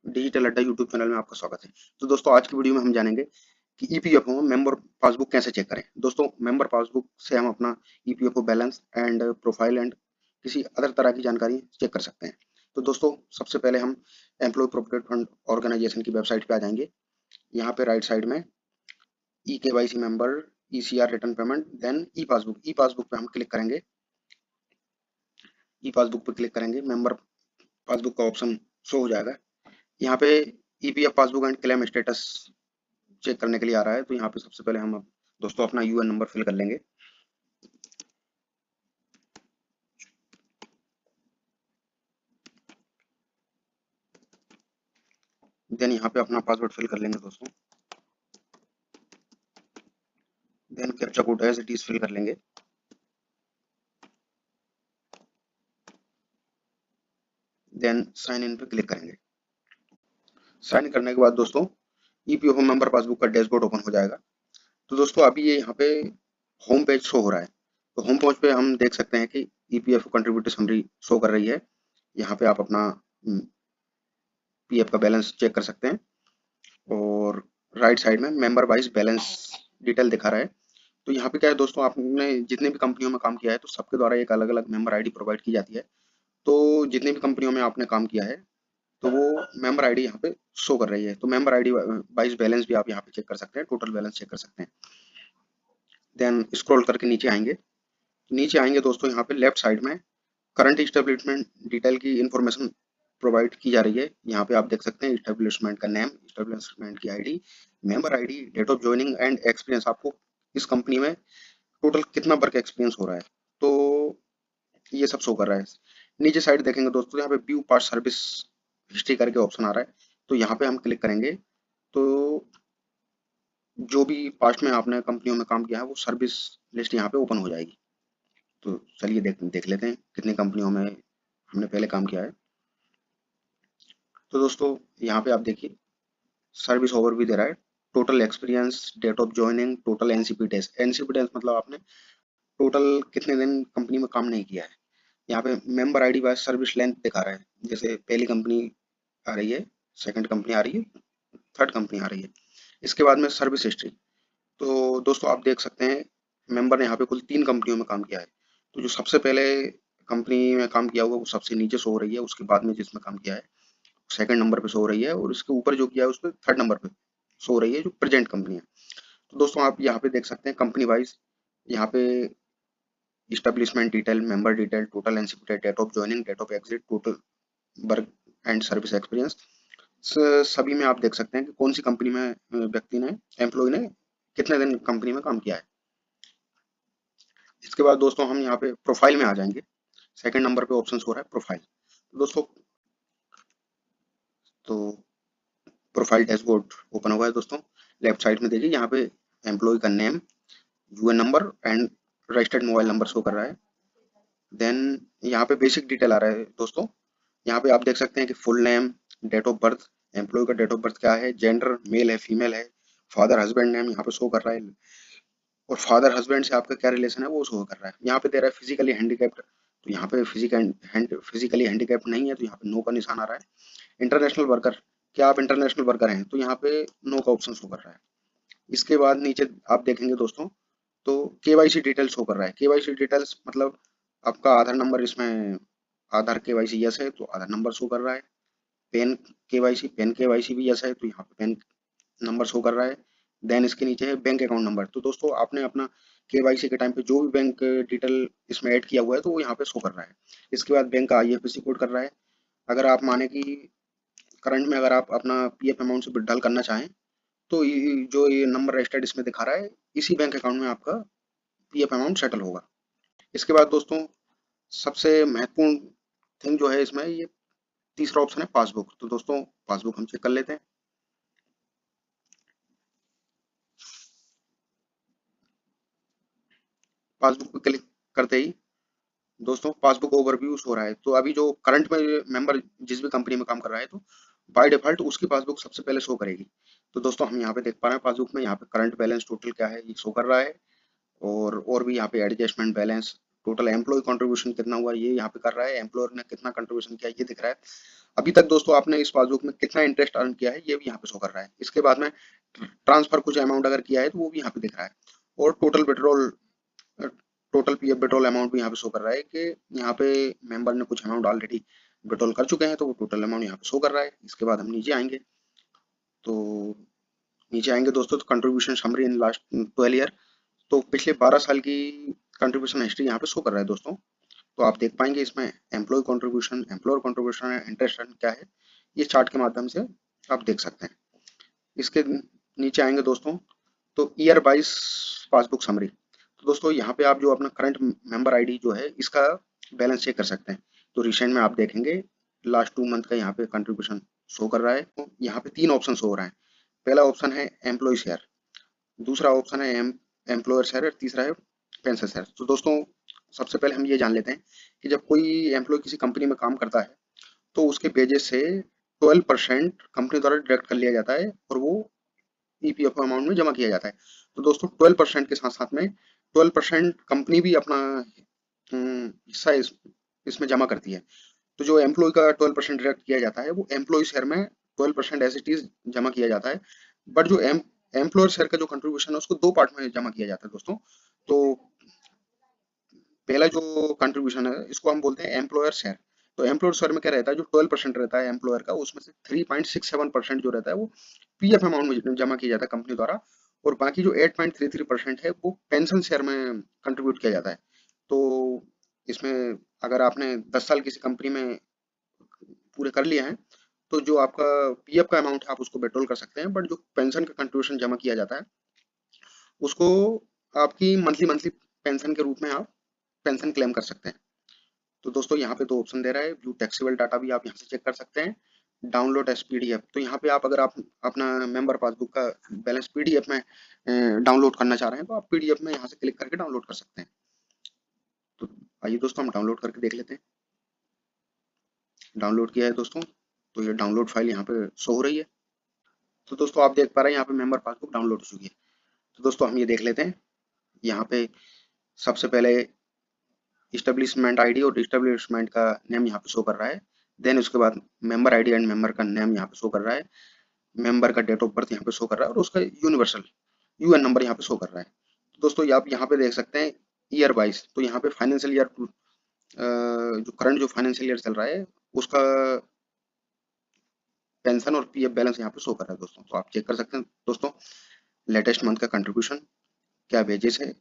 Digital अड्डा YouTube channel में आपका स्वागत है। तो दोस्तों आज की वीडियो में हम जानेंगे कि ईपीएफओ में मेंबर पासबुक कैसे चेक करें। दोस्तों मेंबर पासबुक से हम अपना EPFO balance and profile and किसी अदर तरह की जानकारी चेक कर सकते हैं। तो दोस्तों सबसे पहले हम एम्प्लॉय प्रोविडेंट फंड ऑर्गेनाइजेशन की वेबसाइट पे आ जाएंगे। यहाँ पे राइट साइड में E KYC member, ECR return payment, then E passbook पे हम क्लिक करेंगे। ई पासबुक पे क्लिक करेंगे, मेंबर पासबुक का ऑप्शन शो हो जाएगा। यहाँ पे EPF passbook and claim status check करने के लिए आ रहा है। तो यहाँ पे सबसे पहले हम दोस्तों अपना यूएन नंबर फिल कर लेंगे। देन यहाँ पे अपना पासवर्ड फिल कर लेंगे दोस्तों। Then captcha code as it is fill कर लेंगे। देन साइन इन पे क्लिक करेंगे। साइन करने के बाद दोस्तों ईपीएफओ मेंबर पासबुक का डैशबोर्ड ओपन हो जाएगा। तो दोस्तों अभी ये यहाँ पे होम पेज शो हो रहा है। तो होम पेज पे हम देख सकते हैं कि ईपीएफओ कंट्रीब्यूटर समरी शो कर रही है। यहाँ पे आप अपना पीएफ का बैलेंस चेक कर सकते हैं और राइट साइड में मेंबर वाइज बैलेंस डिटेल दिखा रहा है। तो यहाँ पे क्या है दोस्तों, आपने जितने भी कंपनियों में काम किया है तो सबके द्वारा एक अलग अलग मेंबर आईडी प्रोवाइड की जाती है। तो जितनी भी कंपनियों में आपने काम किया है तो वो मेंबर आईडी यहाँ पे शो कर रही है। तो मेंबर आईडी वाइज बैलेंस भी आप यहाँ पे चेक कर सकते हैं, टोटल बैलेंस चेक कर सकते हैं। देन स्क्रॉल करके नीचे आएंगे दोस्तों, यहाँ पे लेफ्ट साइड में करंट इस्टेब्लिशमेंट डिटेल की इंफॉर्मेशन प्रोवाइड की जा रही है। यहाँ पे आप देख सकते हैं इस्टेब्लिशमेंट का नेम, इस्टेब्लिशमेंट की ID, member ID, date of joining and experience, आपको इस कंपनी में टोटल कितना वर्क एक्सपीरियंस हो रहा है। तो ये सब शो कर रहा है। नीचे साइड देखेंगे दोस्तों, यहाँ पे व्यू पास्ट सर्विस हिस्ट्री करके ऑप्शन आ रहा है। तो यहाँ पे हम क्लिक करेंगे तो जो भी पास्ट में आपने कंपनियों में काम किया है वो सर्विस लिस्ट यहाँ पे ओपन हो जाएगी। तो चलिए देख देख लेते हैं कितनी कंपनियों में हमने पहले काम किया है। तो दोस्तों यहाँ पे आप देखिए सर्विस ओवरव्यू दे रहा है, total experience, date of joining, total NCP days. NCP days मतलब आपने टोटल कितने दिन कंपनी में काम नहीं किया है। यहाँ पे member ID wise service length दिखा रहा है, जैसे पहली कंपनी आ रही है, सेकंड कंपनी आ रही है, थर्ड कंपनी आ रही है। इसके बाद में सर्विस हिस्ट्री। तो दोस्तों आप देख सकते हैं मेंबर ने यहाँ पे कुल 3 कंपनियों में काम किया है। तो जो सबसे पहले कंपनी में काम किया हुआ वो सबसे नीचे शो हो रही है, उसके बाद में जिसमें काम किया है सेकंड नंबर पे शो हो रही है, और उसके ऊपर जो किया है उस पे थर्ड नंबर पे शो हो रही है जो प्रेजेंट कंपनी है। तो दोस्तों आप यहाँ पे देख सकते हैं कंपनी वाइज, यहाँ पे establishment detail, member detail, total NCP, date of joining, date of exit, total work and service experience, सभी में आप देख सकते हैं कि कौन सी कंपनी में व्यक्ति ने, एम्प्लॉय ने कितने दिन कंपनी में काम किया है। इसके बाद दोस्तों हम यहाँ पे प्रोफाइल में आ जाएंगे। सेकंड नंबर पे ऑप्शन हो रहा है प्रोफाइल। तो दोस्तों तो प्रोफाइल डैशबोर्ड ओपन हुआ है दोस्तों। लेफ्ट साइड में देखिए यहाँ पे एम्प्लॉय का name, UN number and registered mobile number show कर रहा है। देन यहाँ पे बेसिक डिटेल आ रहा है दोस्तों। यहाँ पे आप देख सकते हैं कि full name, date of birth, employee का डेट ऑफ बर्थ क्या है, जेंडर मेल है फीमेल है, फादर हस्बैंड नेम यहाँ पे शो कर रहा है, और फादर हस्बैंड से आपका क्या रिलेशन है वो शो कर रहा है। यहाँ पे दे रहा है फिजिकली हैंडीकैप्ड, तो यहाँ पे फिजिकली हैंडीकैप्ड नहीं है, तो यहाँ पे नो का निशान आ रहा है। इंटरनेशनल वर्कर, क्या आप इंटरनेशनल वर्कर हैं, तो यहाँ पे नो का ऑप्शन शो कर रहा है। इसके बाद नीचे आप देखेंगे दोस्तों तो केवाईसी डिटेल्स शो कर रहा है। केवाईसी डिटेल्स मतलब आपका आधार नंबर, इसमें आधार केवाईसी यस है तो आधार नंबर शो कर रहा है। पेन केवाईसी भी यस है तो यहाँ पे पेन नंबर शो कर रहा है। देन इसके नीचे है बैंक अकाउंट नंबर। तो दोस्तों आपने अपना केवाईसी के टाइम पे जो भी बैंक डिटेल इसमें ऐड किया हुआ है तो वो यहाँ पे शो कर रहा है। इसके बाद बैंक का आईएफएससी कोड कर रहा है। अगर आप माने कि करंट में अगर आप अपना पीएफ अमाउंट से विड्रॉल करना चाहें तो जो ये नंबर रजिस्टर्ड इसमें दिखा रहा है इसी बैंक अकाउंट में आपका पीएफ अमाउंट सेटल होगा। इसके बाद दोस्तों सबसे महत्वपूर्ण थिंग जो है इसमें, ये तीसरा ऑप्शन है पासबुक। तो दोस्तों पासबुक हम चेक कर लेते हैं। पासबुक पे क्लिक करते ही दोस्तों पासबुक ओवरव्यू हो रहा है। तो अभी जो करंट में मेंबर जिस भी कंपनी में काम कर रहा है तो बाय डिफॉल्ट उसकी पासबुक सबसे पहले शो करेगी। तो दोस्तों हम यहाँ पे देख पा रहे हैं पासबुक में यहाँ पे करंट बैलेंस टोटल क्या है ये शो कर रहा है, और भी यहाँ पे adjustment balance, total employee contribution कितना हुआ ये यहाँ पे कर रहा है, एम्प्लॉयर ने कितना कंट्रीब्यूशन किया ये दिख रहा है। अभी तक दोस्तों आपने इस पासबुक में कितना इंटरेस्ट अर्न किया है ये भी यहाँ पे शो कर रहा है। इसके बाद में ट्रांसफर कुछ अमाउंट अगर किया है तो वो भी यहाँ पे दिख रहा है, और total withdrawal, total PF withdrawal amount भी यहाँ पे शो कर रहा है कि यहाँ पे मेंबर ने कुछ अमाउंट ऑलरेडी विड्रॉल कर चुके हैं, तो वो टोटल अमाउंट यहाँ पे शो कर रहा है। इसके बाद हम नीचे आएंगे, तो नीचे आएंगे दोस्तों तो contribution summary in last 12 year, तो पिछले 12 साल की कंट्रीब्यूशन हिस्ट्री यहाँ पे शो कर रहा है दोस्तों। तो आप देख पाएंगे इसमें employee contribution, employer contribution, interest क्या है, ये चार्ट के माध्यम से आप देख सकते हैं। इसके नीचे आएंगे दोस्तों तो ईयर वाइज पासबुक समरी, तो दोस्तों यहाँ पे आप जो अपना करंट मेंबर आईडी जो है इसका बैलेंस चेक कर सकते हैं। तो रिसेंट में आप देखेंगे लास्ट 2 मंथ का यहाँ पे कंट्रीब्यूशन शो कर रहा है। तो यहाँ पे 3 ऑप्शन शो हो रहा है। पहला ऑप्शन है एम्प्लॉय शेयर, दूसरा ऑप्शन है एम्प्लॉयर शेयर, और तीसरा है पेंशन शेयर। तो दोस्तों सबसे पहले हम ये जान लेते हैं कि जब कोई एम्प्लॉय किसी कंपनी में काम करता है तो उसके वेजेस से 12% कंपनी द्वारा डिडक्ट कर लिया जाता है और वो ईपीएफओ अमाउंट में जमा किया जाता है। तो दोस्तों 12% के साथ साथ में 12% कंपनी भी अपना हिस्सा इसमें जमा करती है। तो जो एम्प्लॉय का 12% डिडक्ट किया जाता है वो एम्प्लॉय शेयर में 12% एज इट इज जमा किया जाता है। बट जो एम्प्लॉयर शेयर का जो कंट्रीब्यूशन है उसको 2 पार्ट में जमा किया जाता है दोस्तों। तो पहला जो कंट्रीब्यूशन है इसको हम बोलते हैं एम्प्लॉयर शेयर। तो एम्प्लॉयर शेयर में क्या रहता है, जो 12% रहता है एम्प्लॉयर का, उसमें से 3.67% जो रहता है वो पीएफ अमाउंट में जमा किया जाता है कंपनी द्वारा, और बाकी जो 8.33% है वो पेंशन शेयर में कंट्रीब्यूट किया जाता है। तो इसमें अगर आपने 10 साल किसी कंपनी में पूरे कर लिए हैं तो जो आपका पीएफ का अमाउंट है आप उसको विड्रॉल कर सकते हैं, बट जो पेंशन का कंट्रीब्यूशन जमा किया जाता है उसको आपकी मंथली मंथली पेंशन के रूप में आप पेंशन क्लेम कर सकते हैं। तो दोस्तों यहाँ पे 2 ऑप्शन दे रहा है, व्यू टैक्सेबल डाटा भी आप यहाँ से चेक कर सकते हैं, डाउनलोड एज पीडीएफ। तो यहाँ पे आप अगर आप अपना मेंबर पासबुक का बैलेंस पीडीएफ में डाउनलोड करना चाह रहे हैं तो आप पीडीएफ में यहाँ से क्लिक करके डाउनलोड कर सकते हैं। तो आइए दोस्तों हम डाउनलोड करके देख लेते हैं। डाउनलोड किया है दोस्तों, तो ये डाउनलोड फाइल यहाँ पे शो हो रही है। तो दोस्तों आप देख पा रहे हैं यहाँ पे मेंबर पासबुक डाउनलोड हो चुकी है। तो दोस्तों हम ये देख लेते हैं। यहाँ पे सबसे पहले इस्टेब्लिशमेंट आईडी और इस्टेब्लिशमेंट का नेम यहाँ पे शो कर रहा है। देन उसके बाद मेंबर आईडी एंड मेंबर का नेम यहाँ पे शो कर रहा है। मेंबर का डेट ऑफ बर्थ यहाँ पे शो कर रहा है और उसका यूनिवर्सल यूएन नंबर यहाँ पे शो कर रहा है। तो दोस्तों आप यहाँ पे देख सकते हैं ईयर वाइज, तो यहाँ पे फाइनेंशियल ईयर जो करंट जो फाइनेंशियल ईयर चल रहा है उसका पेंशन और पीएफ बैलेंस यहाँ पे शो कर रहा है दोस्तों। तो आप चेक कर सकते हैं दोस्तों लेटेस्ट मंथ का कंट्रीब्यूशन क्या वेजेस है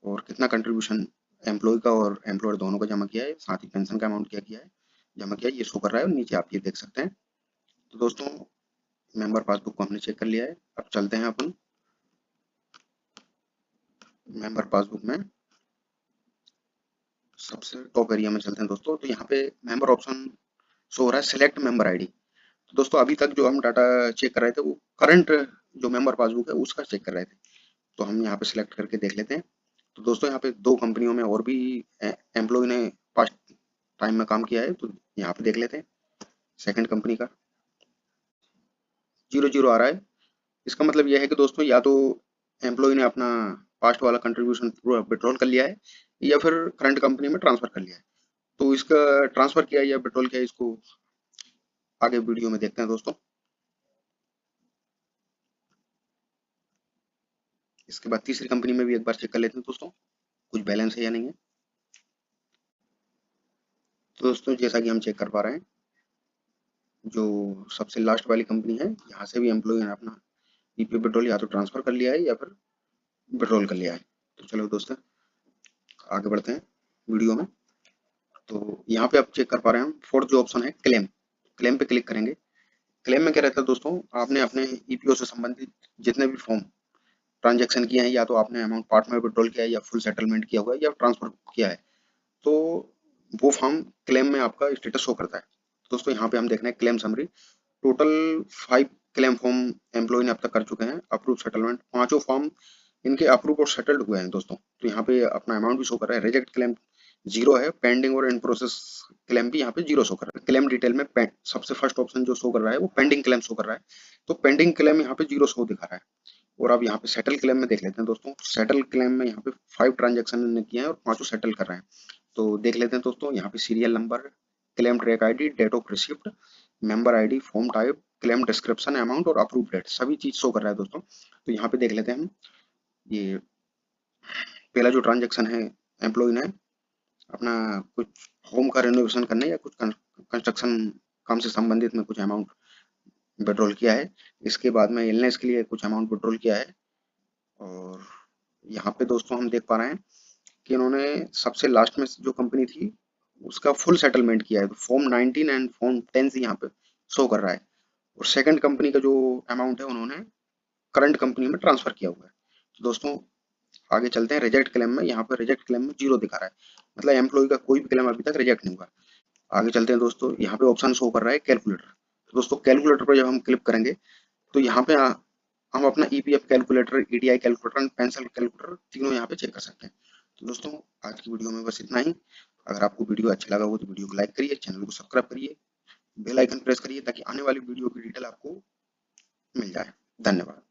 और कितना कंट्रीब्यूशन एम्प्लॉय का और एम्प्लॉयर दोनों का जमा किया है, साथ ही पेंशन का अमाउंट क्या किया है जमा किया है, ये शो कर रहा है और नीचे आप ये देख सकते हैं। तो दोस्तों मेंबर पासबुक को हमने चेक कर लिया है। अब चलते हैं अपन मेंबर पासबुक में सबसे टॉप एरिया में चलते हैं दोस्तों। तो यहाँ पे मेंबर ऑप्शन शो हो रहा है सिलेक्ट मेंबर आईडी। तो दोस्तों अभी तक जो हम डाटा चेक कर रहे थे वो करंट जो मेंबर पासबुक है उसका चेक कर रहे थे, तो हम यहाँ पे सिलेक्ट करके देख लेते हैं। तो दोस्तों यहाँ पे 2 कंपनियों में और भी एम्प्लॉय ने पास्ट टाइम में काम किया है, तो यहाँ पे देख लेते हैं। सेकंड कंपनी का 00 आ रहा है। इसका मतलब यह है कि दोस्तों या तो एम्प्लॉय ने अपना पास्ट वाला कंट्रीब्यूशन पूरा विड्रॉल कर लिया है या फिर करंट कंपनी में ट्रांसफर कर लिया है। तो इसका ट्रांसफर किया या विड्रॉल किया इसको आगे वीडियो में देखते हैं दोस्तों। इसके बाद तीसरी कंपनी में भी एक बार चेक कर लेते हैं दोस्तों कुछ बैलेंस है या नहीं है। तो दोस्तों जैसा कि हम चेक कर पा रहे हैं जो सबसे लास्ट वाली कंपनी है यहाँ से भी एम्प्लॉय ने अपना ईपीएफ विड्रॉल या तो ट्रांसफर कर लिया है या फिर विड्रॉल कर लिया है। तो चलो दोस्तों आगे बढ़ते हैं वीडियो में। तो यहाँ पे आप चेक कर पा रहे हैं हम फोर्थ जो ऑप्शन है क्लेम, क्लेम पे क्लिक करेंगे। क्लेम में क्या रहता है दोस्तों, आपने अपने ईपीओ से संबंधित जितने भी फॉर्म ट्रांजेक्शन किए हैं या तो आपने अमाउंट पार्ट में विड्रॉल किया है या फुल सेटलमेंट किया हुआ है या ट्रांसफर किया है, तो वो फॉर्म क्लेम में आपका स्टेटस शो करता है। दोस्तों यहाँ पे हम देख रहे हैं claim summary, total 5 claim form employee ने अब तक कर चुके हैं अप्रूव सेटलमेंट, 5 फॉर्म इनके अप्रूव और सेटल्ड हुए हैं दोस्तों। तो यहाँ पे अपना अमाउंट भी शो कर रहा है, रिजेक्ट क्लेम 0 है, पेंडिंग और इन प्रोसेस क्लेम भी यहाँ पे 0 शो कर रहा है। क्लेम डिटेल में सबसे फर्स्ट ऑप्शन जो शो कर रहा है वो पेंडिंग क्लेम शो कर रहा है, तो पेंडिंग क्लेम यहाँ पे 0 शो दिखा रहा है। और अब यहाँ पे सेटल क्लेम में देख लेते हैं दोस्तों। सेटल क्लेम में यहाँ पे 5 ट्रांजेक्शन ने किए हैं और 5 सेटल कर रहे हैं। तो देख लेते हैं दोस्तों यहाँ पे serial number, claim track ID, date of receipt, member ID, form type, claim description, amount और अप्रूव डेट, सभी चीज शो कर रहा है दोस्तों। तो यहाँ पे देख लेते हैं हम। ये पहला जो ट्रांजेक्शन है, एम्प्लॉय ने अपना कुछ होम का रेनोवेशन करने या कुछ कंस्ट्रक्शन काम से संबंधित में कुछ अमाउंट विड्रॉल किया है। इसके बाद में इलनेस के लिए कुछ अमाउंट विड्रॉल किया है। और यहाँ पे दोस्तों हम देख पा रहे हैं कि इन्होंने सबसे लास्ट में जो कंपनी थी उसका फुल सेटलमेंट किया है। तो फॉर्म 19 एंड फॉर्म 10 से यहाँ पे शो कर रहा है। और सेकंड कंपनी का जो अमाउंट है उन्होंने करंट कंपनी में ट्रांसफर किया हुआ है। तो दोस्तों आगे चलते हैं रिजेक्ट क्लेम में। यहाँ पे रिजेक्ट क्लेम में 0 दिखा रहा है, मतलब एम्प्लॉय का कोई भी क्लेम अभी तक रिजेक्ट नहीं हुआ। आगे चलते हैं दोस्तों, यहाँ पे ऑप्शन शो कर रहा है कैलकुलेटर। तो दोस्तों कैलकुलेटर पर जब हम क्लिक करेंगे तो यहाँ पे हम अपना EPF calculator, EDI calculator, pension calculator तीनों यहाँ पे चेक कर सकते हैं। तो दोस्तों आज की वीडियो में बस इतना ही। अगर आपको वीडियो अच्छा लगा हो तो वीडियो को लाइक करिए, चैनल को सब्सक्राइब करिए, बेल आइकन प्रेस करिए ताकि आने वाली वीडियो की डिटेल आपको मिल जाए। धन्यवाद।